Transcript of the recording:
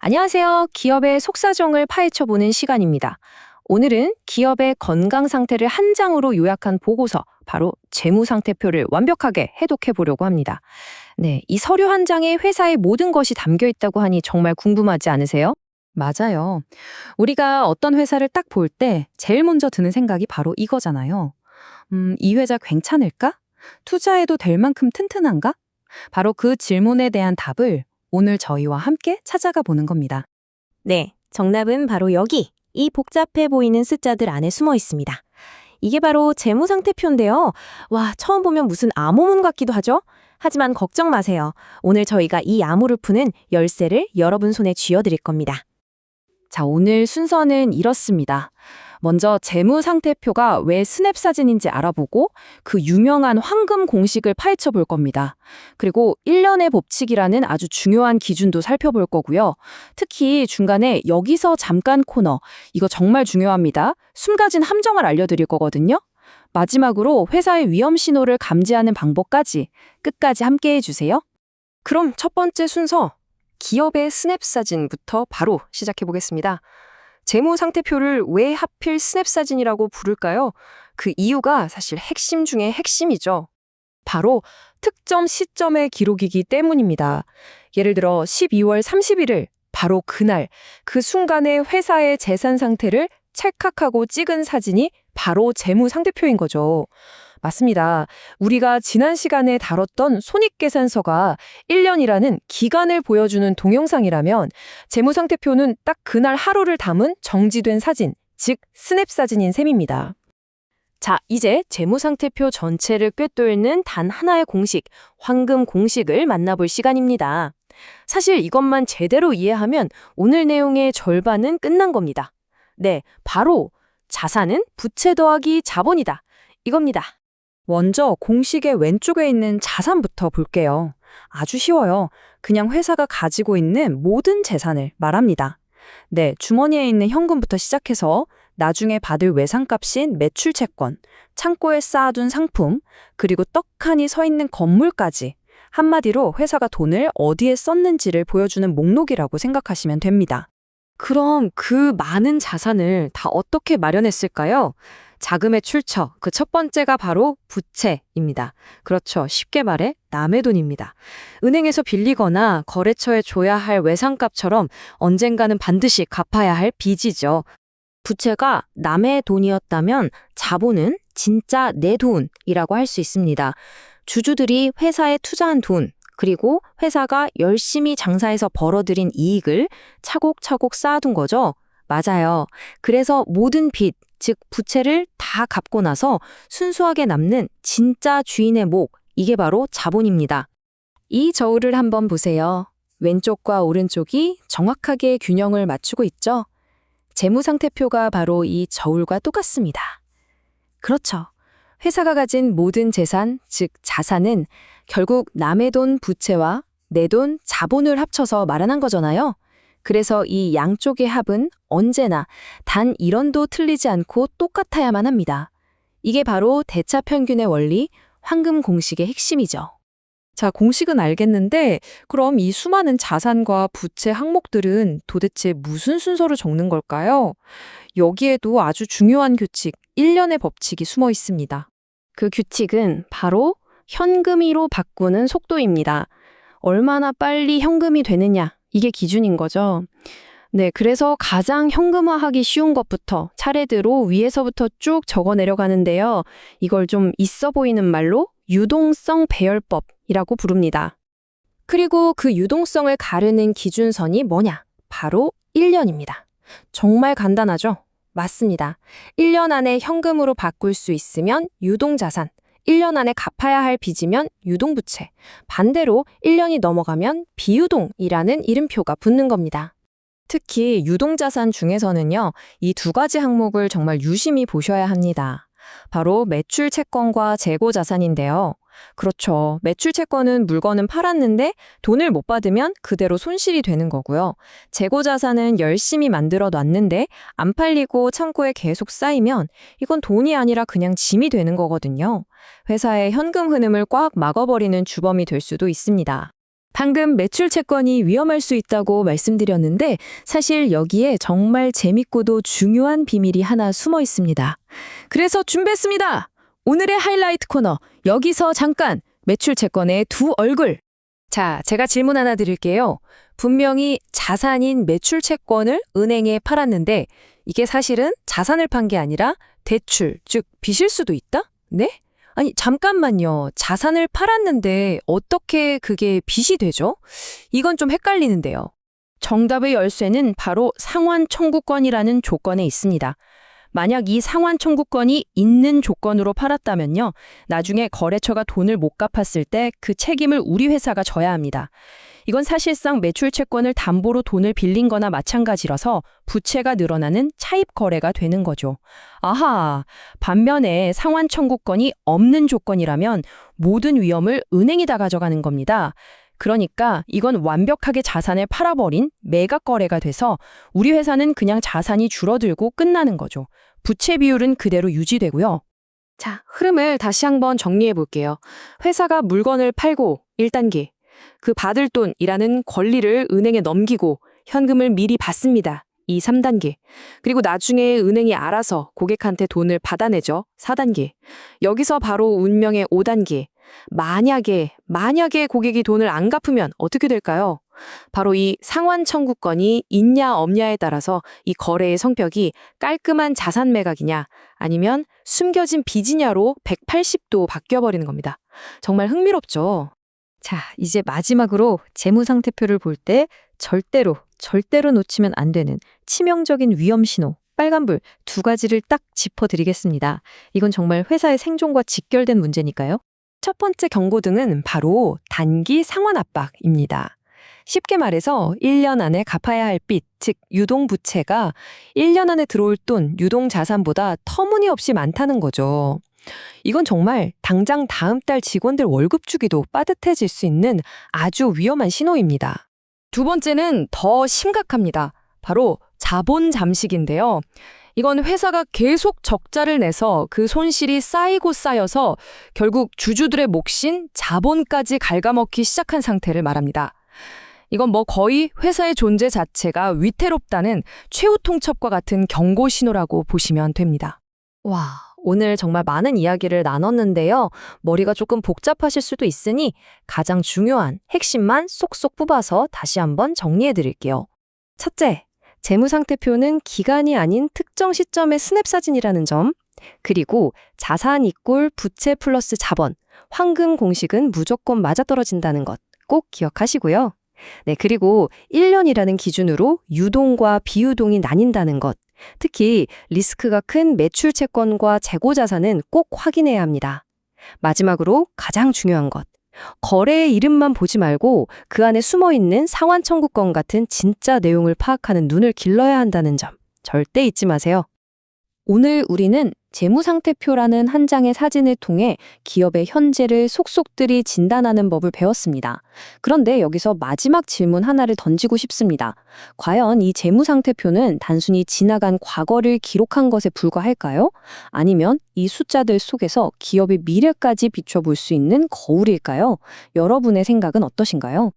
안녕하세요. 기업의 속사정을 파헤쳐보는 시간입니다. 오늘은 기업의 건강 상태를 한 장으로 요약한 보고서, 바로 재무상태표를 완벽하게 해독해 보려고 합니다. 네, 이 서류 한 장에 회사의 모든 것이 담겨 있다고 하니 정말 궁금하지 않으세요? 맞아요. 우리가 어떤 회사를 딱 볼 때 제일 먼저 드는 생각이 바로 이거잖아요. 이 회사 괜찮을까? 투자해도 될 만큼 튼튼한가? 바로 그 질문에 대한 답을 오늘 저희와 함께 찾아가 보는 겁니다. 네, 정답은 바로 여기, 이 복잡해 보이는 숫자들 안에 숨어 있습니다. 이게 바로 재무상태표인데요. 와, 처음 보면 무슨 암호문 같기도 하죠? 하지만 걱정 마세요. 오늘 저희가 이 암호를 푸는 열쇠를 여러분 손에 쥐어드릴 겁니다. 자, 오늘 순서는 이렇습니다. 먼저 재무상태표가 왜 스냅 사진인지 알아보고 그 유명한 황금 공식을 파헤쳐 볼 겁니다. 그리고 1년의 법칙이라는 아주 중요한 기준도 살펴볼 거고요. 특히 중간에 여기서 잠깐 코너, 이거 정말 중요합니다. 숨가진 함정을 알려드릴 거거든요. 마지막으로 회사의 위험 신호를 감지하는 방법까지 끝까지 함께 해주세요. 그럼 첫 번째 순서, 기업의 스냅 사진부터 바로 시작해 보겠습니다. 재무상태표를 왜 하필 스냅 사진이라고 부를까요? 그 이유가 사실 핵심 중에 핵심이죠. 바로 특정 시점의 기록이기 때문입니다. 예를 들어 12월 31일, 바로 그날, 그 순간의 회사의 재산 상태를 찰칵하고 찍은 사진이 바로 재무상태표인 거죠. 맞습니다. 우리가 지난 시간에 다뤘던 손익계산서가 1년이라는 기간을 보여주는 동영상이라면 재무상태표는 딱 그날 하루를 담은 정지된 사진, 즉 스냅 사진인 셈입니다. 자, 이제 재무상태표 전체를 꿰뚫는 단 하나의 공식, 황금 공식을 만나볼 시간입니다. 사실 이것만 제대로 이해하면 오늘 내용의 절반은 끝난 겁니다. 네, 바로 자산은 부채 더하기 자본이다. 이겁니다. 먼저 공식의 왼쪽에 있는 자산부터 볼게요. 아주 쉬워요. 그냥 회사가 가지고 있는 모든 재산을 말합니다. 네, 주머니에 있는 현금부터 시작해서 나중에 받을 외상값인 매출채권, 창고에 쌓아둔 상품, 그리고 떡하니 서 있는 건물까지. 한마디로 회사가 돈을 어디에 썼는지를 보여주는 목록이라고 생각하시면 됩니다. 그럼 그 많은 자산을 다 어떻게 마련했을까요? 자금의 출처, 그 첫 번째가 바로 부채입니다. 그렇죠. 쉽게 말해 남의 돈입니다. 은행에서 빌리거나 거래처에 줘야 할 외상값처럼 언젠가는 반드시 갚아야 할 빚이죠. 부채가 남의 돈이었다면 자본은 진짜 내 돈이라고 할 수 있습니다. 주주들이 회사에 투자한 돈, 그리고 회사가 열심히 장사해서 벌어들인 이익을 차곡차곡 쌓아둔 거죠. 맞아요. 그래서 모든 빚, 즉 부채를 다 갚고 나서 순수하게 남는 진짜 주인의 목, 이게 바로 자본입니다. 이 저울을 한번 보세요. 왼쪽과 오른쪽이 정확하게 균형을 맞추고 있죠? 재무상태표가 바로 이 저울과 똑같습니다. 그렇죠. 회사가 가진 모든 재산, 즉 자산은 결국 남의 돈 부채와 내 돈 자본을 합쳐서 마련한 거잖아요. 그래서 이 양쪽의 합은 언제나 단 1원도 틀리지 않고 똑같아야만 합니다. 이게 바로 대차평균의 원리, 황금 공식의 핵심이죠. 자, 공식은 알겠는데 그럼 이 수많은 자산과 부채 항목들은 도대체 무슨 순서로 적는 걸까요? 여기에도 아주 중요한 규칙, 1년의 법칙이 숨어 있습니다. 그 규칙은 바로 현금으로 바꾸는 속도입니다. 얼마나 빨리 현금이 되느냐, 이게 기준인 거죠. 네, 그래서 가장 현금화하기 쉬운 것부터 차례대로 위에서부터 쭉 적어 내려가는데요. 이걸 좀 있어 보이는 말로 유동성 배열법이라고 부릅니다. 그리고 그 유동성을 가르는 기준선이 뭐냐? 바로 1년입니다. 정말 간단하죠? 맞습니다. 1년 안에 현금으로 바꿀 수 있으면 유동자산, 1년 안에 갚아야 할 빚이면 유동부채, 반대로 1년이 넘어가면 비유동이라는 이름표가 붙는 겁니다. 특히 유동자산 중에서는요, 이 두 가지 항목을 정말 유심히 보셔야 합니다. 바로 매출채권과 재고자산인데요. 그렇죠. 매출채권은 물건은 팔았는데 돈을 못 받으면 그대로 손실이 되는 거고요. 재고자산은 열심히 만들어 놨는데 안 팔리고 창고에 계속 쌓이면 이건 돈이 아니라 그냥 짐이 되는 거거든요. 회사의 현금 흐름을 꽉 막아버리는 주범이 될 수도 있습니다. 방금 매출 채권이 위험할 수 있다고 말씀드렸는데 사실 여기에 정말 재밌고도 중요한 비밀이 하나 숨어 있습니다. 그래서 준비했습니다. 오늘의 하이라이트 코너, 여기서 잠깐 매출 채권의 두 얼굴. 자, 제가 질문 하나 드릴게요. 분명히 자산인 매출 채권을 은행에 팔았는데 이게 사실은 자산을 판 게 아니라 대출, 즉 빚일 수도 있다? 네? 아니, 잠깐만요. 자산을 팔았는데 어떻게 그게 빚이 되죠? 이건 좀 헷갈리는데요. 정답의 열쇠는 바로 상환 청구권이라는 조건에 있습니다. 만약 이 상환 청구권이 있는 조건으로 팔았다면요. 나중에 거래처가 돈을 못 갚았을 때 그 책임을 우리 회사가 져야 합니다. 이건 사실상 매출 채권을 담보로 돈을 빌린 거나 마찬가지라서 부채가 늘어나는 차입 거래가 되는 거죠. 아하, 반면에 상환 청구권이 없는 조건이라면 모든 위험을 은행이 다 가져가는 겁니다. 그러니까 이건 완벽하게 자산을 팔아버린 매각 거래가 돼서 우리 회사는 그냥 자산이 줄어들고 끝나는 거죠. 부채 비율은 그대로 유지되고요. 자, 흐름을 다시 한번 정리해 볼게요. 회사가 물건을 팔고 1단계, 그 받을 돈이라는 권리를 은행에 넘기고 현금을 미리 받습니다. 이 3단계. 그리고 나중에 은행이 알아서 고객한테 돈을 받아내죠. 4단계. 여기서 바로 운명의 5단계. 만약에 고객이 돈을 안 갚으면 어떻게 될까요? 바로 이 상환 청구권이 있냐 없냐에 따라서 이 거래의 성격이 깔끔한 자산 매각이냐 아니면 숨겨진 빚이냐로 180도 바뀌어버리는 겁니다. 정말 흥미롭죠? 자, 이제 마지막으로 재무상태표를 볼 때 절대로 놓치면 안 되는 치명적인 위험 신호, 빨간불 두 가지를 딱 짚어드리겠습니다. 이건 정말 회사의 생존과 직결된 문제니까요. 첫 번째 경고등은 바로 단기 상환 압박입니다. 쉽게 말해서 1년 안에 갚아야 할 빚, 즉 유동부채가 1년 안에 들어올 돈, 유동자산보다 터무니없이 많다는 거죠. 이건 정말 당장 다음 달 직원들 월급 주기도 빠듯해질 수 있는 아주 위험한 신호입니다. 두 번째는 더 심각합니다. 바로 자본 잠식인데요. 이건 회사가 계속 적자를 내서 그 손실이 쌓이고 쌓여서 결국 주주들의 몫인 자본까지 갉아먹기 시작한 상태를 말합니다. 이건 거의 회사의 존재 자체가 위태롭다는 최후 통첩과 같은 경고 신호라고 보시면 됩니다. 와, 오늘 정말 많은 이야기를 나눴는데요. 머리가 조금 복잡하실 수도 있으니 가장 중요한 핵심만 쏙쏙 뽑아서 다시 한번 정리해 드릴게요. 첫째, 재무상태표는 기간이 아닌 특정 시점의 스냅사진이라는 점, 그리고 자산 이꼴 부채 플러스 자본, 황금 공식은 무조건 맞아떨어진다는 것 꼭 기억하시고요. 네, 그리고 1년이라는 기준으로 유동과 비유동이 나뉜다는 것, 특히 리스크가 큰 매출 채권과 재고 자산은 꼭 확인해야 합니다. 마지막으로 가장 중요한 것, 거래의 이름만 보지 말고 그 안에 숨어있는 상환 청구권 같은 진짜 내용을 파악하는 눈을 길러야 한다는 점 절대 잊지 마세요. 오늘 우리는 재무상태표라는 한 장의 사진을 통해 기업의 현재를 속속들이 진단하는 법을 배웠습니다. 그런데 여기서 마지막 질문 하나를 던지고 싶습니다. 과연 이 재무상태표는 단순히 지나간 과거를 기록한 것에 불과할까요? 아니면 이 숫자들 속에서 기업의 미래까지 비춰볼 수 있는 거울일까요? 여러분의 생각은 어떠신가요?